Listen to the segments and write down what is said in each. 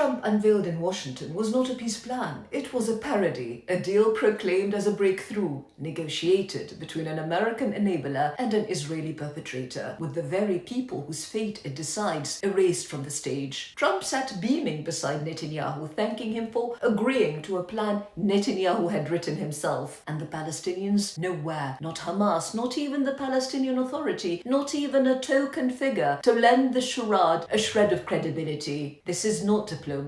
Trump unveiled in Washington was not a peace plan. It was a parody, a deal proclaimed as a breakthrough, negotiated between an American enabler and an Israeli perpetrator, with the very people whose fate it decides erased from the stage. Trump sat beaming beside Netanyahu, thanking him for agreeing to a plan Netanyahu had written himself. And the Palestinians, nowhere, not Hamas, not even the Palestinian Authority, not even a token figure to lend the charade a shred of credibility. This is not diplomacy.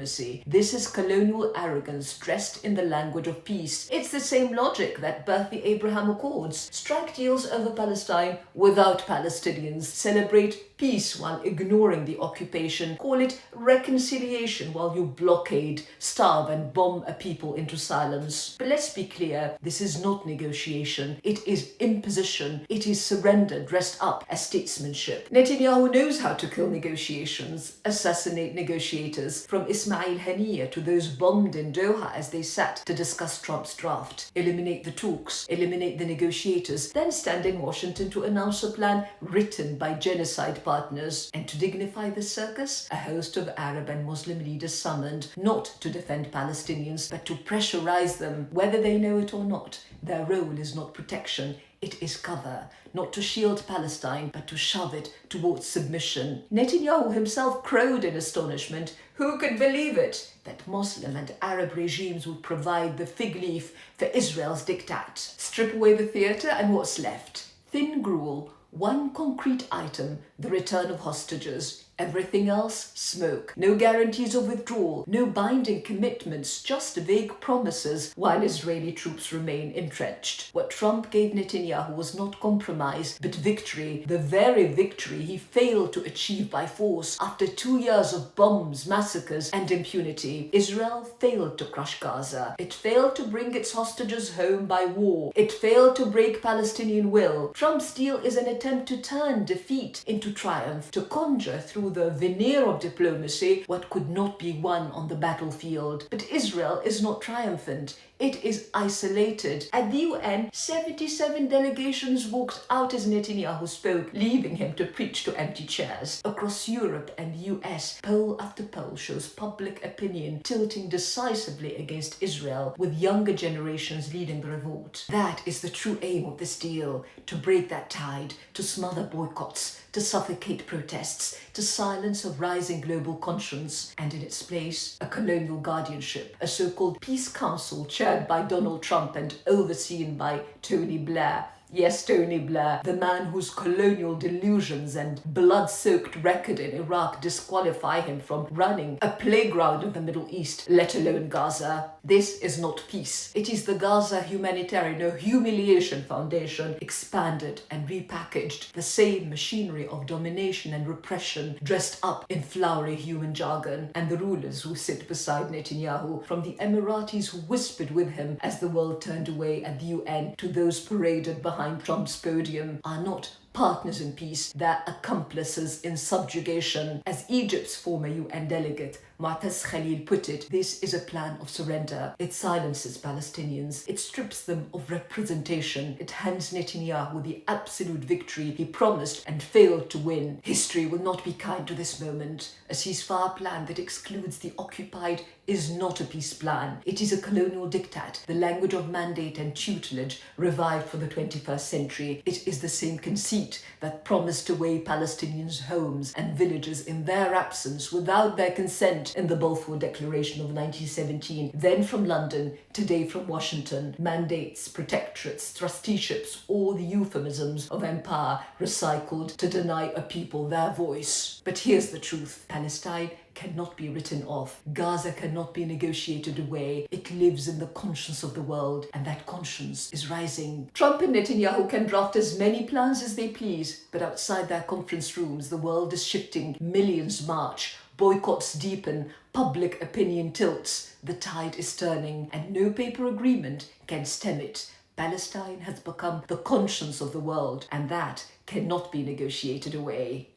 This is colonial arrogance dressed in the language of peace. It's the same logic that birthed the Abraham Accords. Strike deals over Palestine without Palestinians. Celebrate peace while ignoring the occupation. Call it reconciliation while you blockade, starve and bomb a people into silence. But let's be clear, this is not negotiation. It is imposition. It is surrender dressed up as statesmanship. Netanyahu knows how to kill negotiations, assassinate negotiators, from Ismail Haniyeh to those bombed in Doha as they sat to discuss Trump's draft. Eliminate the talks, eliminate the negotiators, then stand in Washington to announce a plan written by genocide partners. And to dignify the circus, a host of Arab and Muslim leaders summoned, not to defend Palestinians, but to pressurize them, whether they know it or not. Their role is not protection, it is cover, not to shield Palestine, but to shove it towards submission. Netanyahu himself crowed in astonishment. Who could believe it? That Muslim and Arab regimes would provide the fig leaf for Israel's diktat. Strip away the theatre and what's left? Thin gruel, one concrete item, the return of hostages. Everything else, smoke. No guarantees of withdrawal, no binding commitments, just vague promises while Israeli troops remain entrenched. What Trump gave Netanyahu was not compromise, but victory, the very victory he failed to achieve by force. After 2 years of bombs, massacres, and impunity, Israel failed to crush Gaza. It failed to bring its hostages home by war. It failed to break Palestinian will. Trump's deal is an attempt to turn defeat into triumph, to conjure through the veneer of diplomacy what could not be won on the battlefield. But Israel is not triumphant. It is isolated. At the UN, 77 delegations walked out as Netanyahu spoke, leaving him to preach to empty chairs. Across Europe and the US, poll after poll shows public opinion tilting decisively against Israel, with younger generations leading the revolt. That is the true aim of this deal, to break that tide, to smother boycotts, to suffocate protests, to silence a rising global conscience, and in its place, a colonial guardianship, a so-called peace council chaired by Donald Trump and overseen by Tony Blair. Yes, Tony Blair, the man whose colonial delusions and blood-soaked record in Iraq disqualify him from running a playground in the Middle East, let alone Gaza. This is not peace. It is the Gaza Humanitarian Humiliation Foundation, expanded and repackaged, the same machinery of domination and repression dressed up in flowery human jargon, and the rulers who sit beside Netanyahu, from the Emiratis who whispered with him as the world turned away at the UN to those paraded behind Trump's podium, are not partners in peace, they're accomplices in subjugation. As Egypt's former UN delegate Mu'taz Khalil put it, this is a plan of surrender. It silences Palestinians. It strips them of representation. It hands Netanyahu the absolute victory he promised and failed to win. History will not be kind to this moment. A ceasefire plan that excludes the occupied is not a peace plan. It is a colonial diktat, the language of mandate and tutelage revived for the 21st century. It is the same conceit that promised to weigh Palestinians' homes and villages in their absence without their consent in the Balfour Declaration of 1917, then from London, today from Washington. Mandates, protectorates, trusteeships, all the euphemisms of empire recycled to deny a people their voice. But here's the truth. Palestine cannot be written off. Gaza cannot be negotiated away. It lives in the conscience of the world, and that conscience is rising. Trump and Netanyahu can draft as many plans as they please, but outside their conference rooms, the world is shifting. Millions march. Boycotts deepen, public opinion tilts, the tide is turning, and no paper agreement can stem it. Palestine has become the conscience of the world, and that cannot be negotiated away.